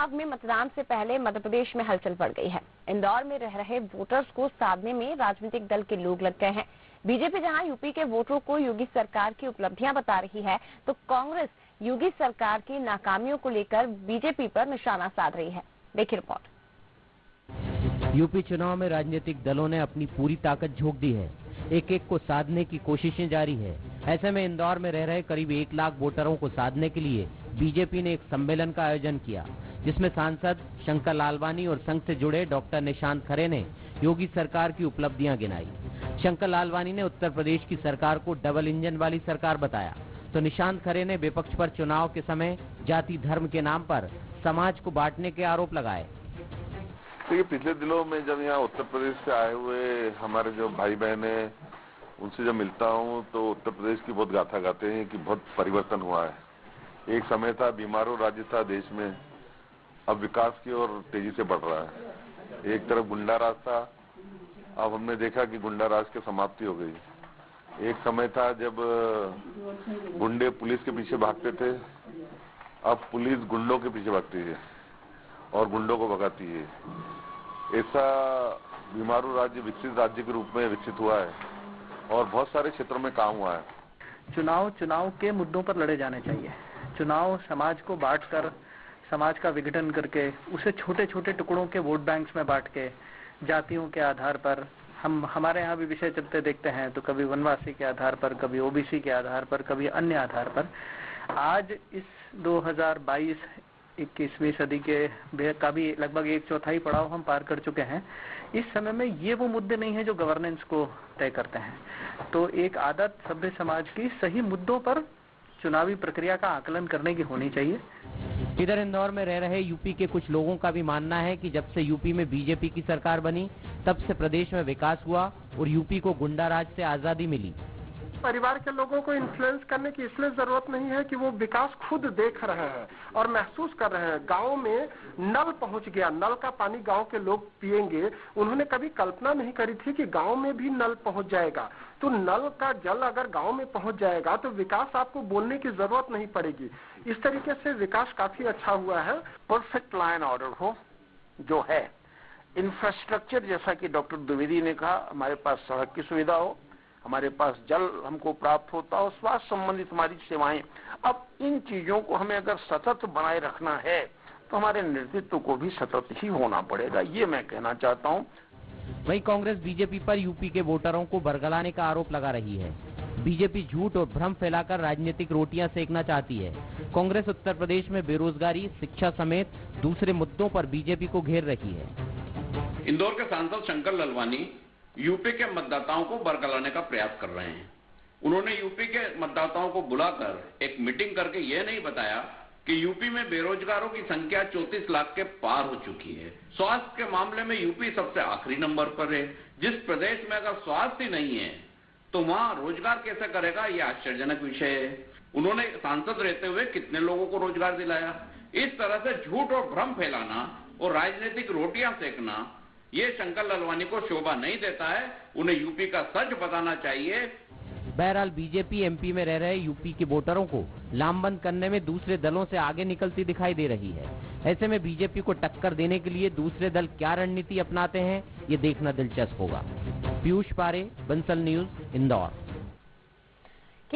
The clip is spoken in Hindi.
चुनाव में मतदान से पहले मध्य प्रदेश में हलचल बढ़ गई है। इंदौर में रह रहे वोटर्स को साधने में राजनीतिक दल के लोग लग गए हैं। बीजेपी जहां यूपी के वोटरों को योगी सरकार की उपलब्धियां बता रही है, तो कांग्रेस योगी सरकार की नाकामियों को लेकर बीजेपी पर निशाना साध रही है। देखिए रिपोर्ट। यूपी चुनाव में राजनीतिक दलों ने अपनी पूरी ताकत झोंक दी है। एक एक को साधने की कोशिशें जारी है। ऐसे में इंदौर में रह रहे करीब 1 लाख वोटरों को साधने के लिए बीजेपी ने एक सम्मेलन का आयोजन किया, जिसमें सांसद शंकर लालवानी और संघ से जुड़े डॉक्टर निशांत खरे ने योगी सरकार की उपलब्धियां गिनाई। शंकर लालवानी ने उत्तर प्रदेश की सरकार को डबल इंजन वाली सरकार बताया, तो निशांत खरे ने विपक्ष पर चुनाव के समय जाति धर्म के नाम पर समाज को बांटने के आरोप लगाए। तो ये पिछले दिनों में जब यहाँ उत्तर प्रदेश से आए हुए हमारे जो भाई बहन हैं, उनसे जब मिलता हूँ तो उत्तर प्रदेश की बहुत गाथा गाते हैं कि बहुत परिवर्तन हुआ है। एक समय था बीमारू राज्य था देश में, अब विकास की ओर तेजी से बढ़ रहा है। एक तरफ गुंडा राज था, अब हमने देखा कि गुंडा राज की समाप्ति हो गई। एक समय था जब गुंडे पुलिस के पीछे भागते थे, अब पुलिस गुंडों के पीछे भागती है और गुंडों को भगाती है। ऐसा बीमारू राज्य विकसित राज्य के रूप में विकसित हुआ है और बहुत सारे क्षेत्रों में काम हुआ है। चुनाव के मुद्दों पर लड़े जाने चाहिए। चुनाव समाज को बांटकर, समाज का विघटन करके, उसे छोटे छोटे टुकड़ों के वोट बैंक्स में बांट के, जातियों के आधार पर, हमारे यहाँ भी विषय चलते देखते हैं, तो कभी वनवासी के आधार पर, कभी ओबीसी के आधार पर, कभी अन्य आधार पर। आज इस 2022-21वीं सदी के का भी लगभग 1/4 पड़ाव हम पार कर चुके हैं। इस समय में ये वो मुद्दे नहीं है जो गवर्नेंस को तय करते हैं। तो एक आदत सभ्य समाज की सही मुद्दों पर चुनावी प्रक्रिया का आकलन करने की होनी चाहिए। इधर इंदौर में रह रहे यूपी के कुछ लोगों का भी मानना है कि जब से यूपी में बीजेपी की सरकार बनी, तब से प्रदेश में विकास हुआ और यूपी को गुंडा राज से आजादी मिली। परिवार के लोगों को इन्फ्लुएंस करने की इसलिए जरूरत नहीं है कि वो विकास खुद देख रहे हैं और महसूस कर रहे हैं। गांव में नल पहुंच गया, नल का पानी गांव के लोग पिएंगे। उन्होंने कभी कल्पना नहीं करी थी कि गांव में भी नल पहुंच जाएगा। तो नल का जल अगर गांव में पहुंच जाएगा तो विकास आपको बोलने की जरूरत नहीं पड़ेगी। इस तरीके से विकास काफी अच्छा हुआ है। परफेक्ट लॉ एंड ऑर्डर हो जो है, इंफ्रास्ट्रक्चर जैसा कि डॉक्टर द्विवेदी ने कहा, हमारे पास सड़क की सुविधा हो, हमारे पास जल हमको प्राप्त होता हो, स्वास्थ्य संबंधित हमारी सेवाएं। अब इन चीजों को हमें अगर सतत बनाए रखना है तो हमारे नेतृत्व को भी सतत ही होना पड़ेगा, ये मैं कहना चाहता हूं। वहीं कांग्रेस बीजेपी पर यूपी के वोटरों को बरगलाने का आरोप लगा रही है। बीजेपी झूठ और भ्रम फैलाकर राजनीतिक रोटियां सेकना चाहती है। कांग्रेस उत्तर प्रदेश में बेरोजगारी, शिक्षा समेत दूसरे मुद्दों पर बीजेपी को घेर रही है। इंदौर के सांसद शंकर लालवानी यूपी के मतदाताओं को बरगलाने का प्रयास कर रहे हैं। उन्होंने यूपी के मतदाताओं को बुलाकर एक मीटिंग करके यह नहीं बताया कि यूपी में बेरोजगारों की संख्या 34 लाख के पार हो चुकी है। स्वास्थ्य के मामले में यूपी सबसे आखिरी नंबर पर है। जिस प्रदेश में अगर स्वास्थ्य ही नहीं है तो वहां रोजगार कैसे करेगा, यह आश्चर्यजनक विषय है। उन्होंने सांसद रहते हुए कितने लोगों को रोजगार दिलाया। इस तरह से झूठ और भ्रम फैलाना और राजनीतिक रोटियां सेकना, ये शंकर लालवानी को शोभा नहीं देता है। उन्हें यूपी का सच बताना चाहिए। बहरहाल बीजेपी एमपी में रह रहे यूपी के वोटरों को लामबंद करने में दूसरे दलों से आगे निकलती दिखाई दे रही है। ऐसे में बीजेपी को टक्कर देने के लिए दूसरे दल क्या रणनीति अपनाते हैं, ये देखना दिलचस्प होगा। पीयूष पारे, बंसल न्यूज, इंदौर।